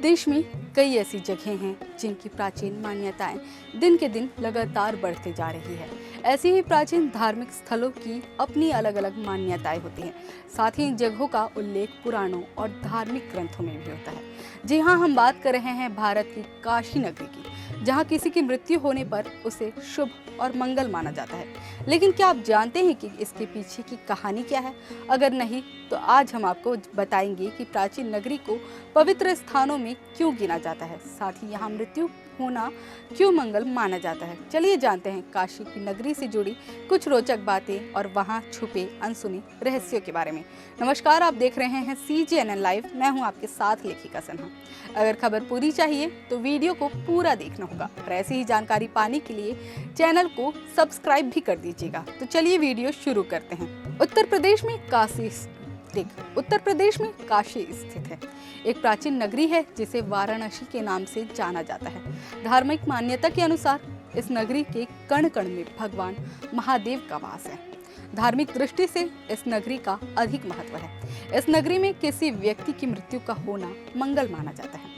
देश में कई ऐसी जगहें हैं जिनकी प्राचीन मान्यताएं दिन के दिन लगातार बढ़ते जा रही है। ऐसी ही प्राचीन धार्मिक स्थलों की अपनी अलग अलग मान्यताएं होती हैं। साथ ही इन जगहों का उल्लेख पुराणों और धार्मिक ग्रंथों में भी होता है। जी हाँ, हम बात कर रहे हैं भारत की काशी नगरी की, जहाँ किसी की मृत्यु होने पर उसे शुभ और मंगल माना जाता है। लेकिन क्या आप जानते हैं कि इसके पीछे की कहानी क्या है? अगर नहीं तो आज हम आपको बताएंगे कि प्राचीन नगरी को पवित्र स्थानों में क्यों गिना जाता है, साथ ही यहाँ मृत्यु होना क्यों मंगल माना जाता है। चलिए जानते हैं काशी की नगरी से जुड़ी कुछ रोचक बातें और वहाँ छुपे अनसुने रहस्यों के बारे में। नमस्कार, आप देख रहे हैं CGNN लाइव। मैं हूँ आपके साथ लेखिका सन्हा। अगर खबर पूरी चाहिए तो वीडियो को पूरा देखना होगा और ऐसी ही जानकारी पाने के लिए चैनल को सब्सक्राइब भी कर दीजिएगा। तो चलिए वीडियो शुरू करते हैं। उत्तर प्रदेश में काशी स्थित है। एक प्राचीन नगरी है जिसे वाराणसी के नाम से जाना जाता है। धार्मिक मान्यता के अनुसार इस नगरी के कण कण में भगवान महादेव का वास है। धार्मिक दृष्टि से इस नगरी का अधिक महत्व है। इस नगरी में किसी व्यक्ति की मृत्यु का होना मंगल माना जाता है।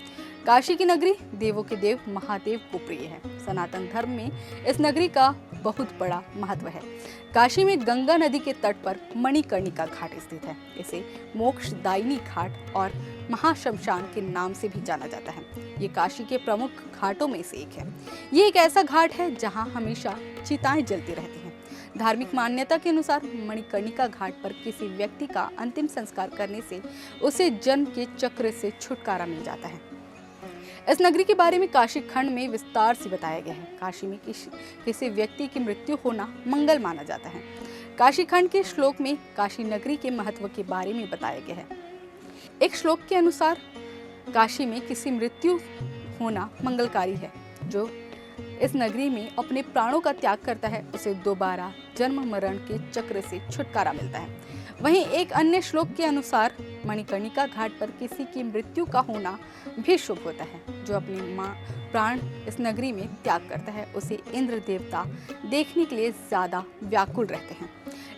काशी की नगरी देवों के देव महादेव को प्रिय है। सनातन धर्म में इस नगरी का बहुत बड़ा महत्व है। काशी में गंगा नदी के तट पर मणिकर्णिका घाट स्थित है। इसे मोक्षदायिनी घाट और महाशमशान के नाम से भी जाना जाता है। ये काशी के प्रमुख घाटों में से एक है। ये एक ऐसा घाट है जहां हमेशा चिताएं जलती रहती हैं। धार्मिक मान्यता के अनुसार मणिकर्णिका घाट पर किसी व्यक्ति का अंतिम संस्कार करने से उसे जन्म के चक्र से छुटकारा मिल जाता है। इस नगरी के बारे में काशी खंड में विस्तार से बताया गया है। काशी में किसी व्यक्ति की मृत्यु होना मंगल माना जाता है। काशी खंड के श्लोक में काशी नगरी के महत्व के बारे में बताया गया है। एक श्लोक के अनुसार काशी में किसी मृत्यु होना मंगलकारी है। जो इस नगरी में अपने प्राणों का त्याग करता है उसे दोबारा जन्म मरण के चक्र से छुटकारा मिलता है। वहीं एक अन्य श्लोक के अनुसार मणिकर्णिका घाट पर किसी की मृत्यु का होना भी शुभ होता है। जो अपने प्राण इस नगरी में त्याग करता है उसे इंद्र देवता देखने के लिए ज्यादा व्याकुल रहते हैं।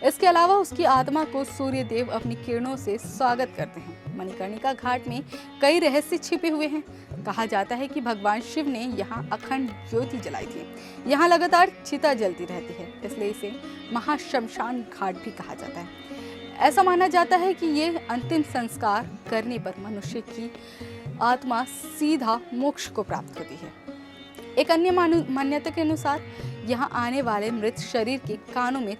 इसके अलावा उसकी आत्मा को सूर्य देव अपनी किरणों से स्वागत करते हैं। मणिकर्णिका घाट में कई रहस्य छिपे हुए हैं। कहा जाता है कि भगवान शिव ने यहाँ अखंड ज्योति जलाई थी। यहाँ लगातार चिता जलती रहती है, इसलिए इसे महाशमशान घाट भी कहा जाता है। ऐसा माना जाता है कि ये अंतिम संस्कार करने पर मनुष्य की आत्मा सीधा मोक्ष को प्राप्त होती है। एक अन्य मान्यता के अनुसार यहाँ आने वाले मृत शरीर के कानों में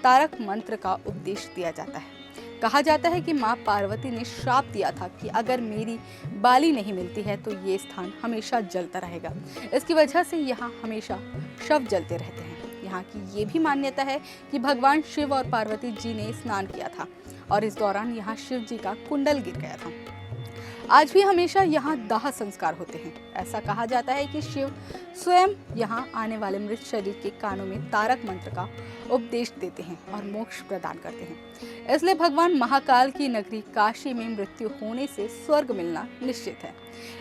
तारक मंत्र का उपदेश दिया जाता है। कहा जाता है कि माँ पार्वती ने श्राप दिया था कि अगर मेरी बाली नहीं मिलती है तो ये स्थान हमेशा जलता रहेगा। इसकी वजह से यहाँ हमेशा शव जलते रहते हैं। यहाँ की ये भी मान्यता है कि भगवान शिव और पार्वती जी ने स्नान किया था और इस दौरान यहाँ शिव जी का कुंडल गिर गया था। आज भी हमेशा यहाँ दाह संस्कार होते हैं। ऐसा कहा जाता है कि शिव स्वयं यहाँ आने वाले मृत शरीर के कानों में तारक मंत्र का उपदेश देते हैं और मोक्ष प्रदान करते हैं। इसलिए भगवान महाकाल की नगरी काशी में मृत्यु होने से स्वर्ग मिलना निश्चित है।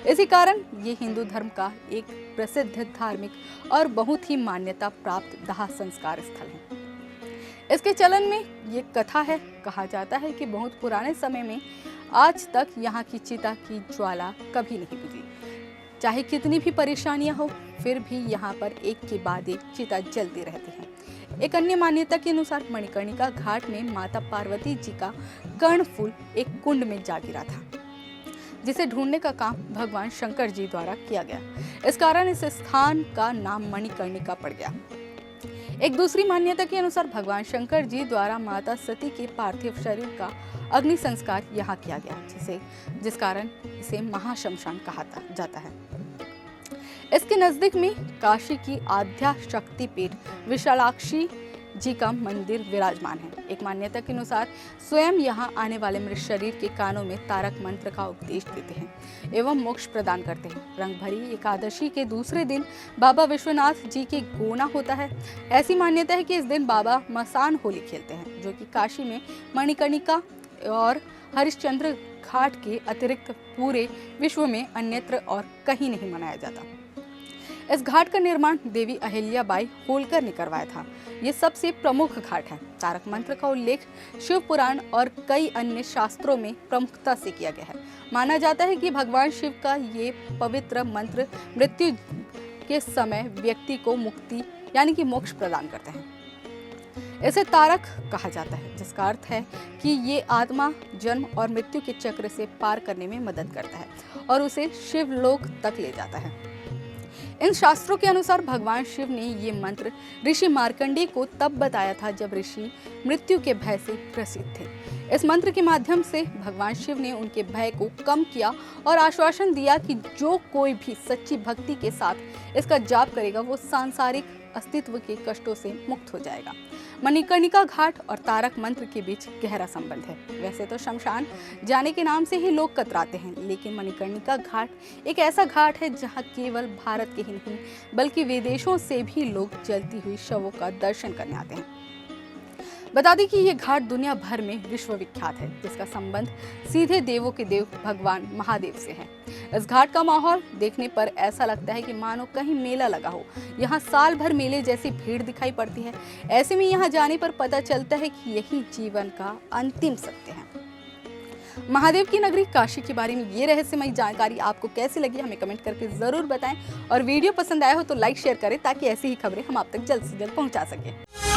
इसी कारण ये हिंदू धर्म का एक प्रसिद्ध धार्मिक और बहुत ही मान्यता प्राप्त दाह संस्कार स्थल है। इसके चलन में ये कथा है। कहा जाता है कि बहुत पुराने समय में आज तक यहाँ की चिता की ज्वाला कभी नहीं बुझी। चाहे कितनी भी परेशानियां हो, फिर भी यहाँ पर एक के बाद एक चिता जलती रहती है। एक अन्य मान्यता के अनुसार मणिकर्णिका घाट में माता पार्वती जी का कर्णफूल एक कुंड में जा गिरा था, जिसे ढूंढने का काम भगवान शंकर जी द्वारा किया गया। इस कारण इस स्थान का नाम मणिकर्णिका पड़ गया। एक दूसरी मान्यता के अनुसार भगवान शंकर जी द्वारा माता सती के पार्थिव शरीर का अग्नि संस्कार यहाँ किया गया, जिस कारण इसे महाशमशान कहा जाता है। इसके नजदीक में काशी की आद्या शक्तिपीठ विशालाक्षी जी का मंदिर विराजमान है। एक मान्यता के अनुसार स्वयं यहाँ आने वाले मृत शरीर के कानों में तारक मंत्र का उपदेश देते हैं एवं मोक्ष प्रदान करते हैं। रंग भरी एकादशी के दूसरे दिन बाबा विश्वनाथ जी के गोना होता है। ऐसी मान्यता है कि इस दिन बाबा मसान होली खेलते हैं, जो कि काशी में मणिकर्णिका और हरिश्चंद्र घाट के अतिरिक्त पूरे विश्व में अन्यत्र और कहीं नहीं मनाया जाता। इस घाट का निर्माण देवी अहिल्याबाई होलकर ने करवाया था। ये सबसे प्रमुख घाट है। तारक मंत्र का उल्लेख शिव पुराण और कई अन्य शास्त्रों में प्रमुखता से किया गया है। माना जाता है कि भगवान शिव का ये पवित्र मंत्र मृत्यु के समय व्यक्ति को मुक्ति यानी कि मोक्ष प्रदान करते हैं। इसे तारक कहा जाता है, जिसका अर्थ है कि ये आत्मा जन्म और मृत्यु के चक्र से पार करने में मदद करता है और उसे शिवलोक तक ले जाता है। इन शास्त्रों के अनुसार भगवान शिव ने ये मंत्र ऋषि मार्कंडेय को तब बताया था जब ऋषि मृत्यु के भय से ग्रसित थे। इस मंत्र के माध्यम से भगवान शिव ने उनके भय को कम किया और आश्वासन दिया कि जो कोई भी सच्ची भक्ति के साथ इसका जाप करेगा वो सांसारिक अस्तित्व के कष्टों से मुक्त हो जाएगा। मणिकर्णिका घाट और तारक मंत्र के बीच गहरा संबंध है। वैसे तो शमशान जाने के नाम से ही लोग कतराते हैं, लेकिन मणिकर्णिका घाट एक ऐसा घाट है जहां केवल भारत के ही नहीं बल्कि विदेशों से भी लोग जलती हुई शवों का दर्शन करने आते हैं। बता दें कि ये घाट दुनिया भर में विश्व विख्यात है, जिसका संबंध सीधे देवों के देव भगवान महादेव से है। इस घाट का माहौल देखने पर ऐसा लगता है कि मानो कहीं मेला लगा हो। यहाँ साल भर मेले जैसी भीड़ दिखाई पड़ती है। ऐसे में यहाँ जाने पर पता चलता है कि यही जीवन का अंतिम सत्य है। महादेव की नगरी काशी के बारे में ये रहस्यमयी जानकारी आपको कैसी लगी, हमें कमेंट करके जरूर बताएं और वीडियो पसंद आया हो तो लाइक शेयर करें ताकि ऐसी ही खबरें हम आप तक जल्द से जल्द पहुंचा सकें।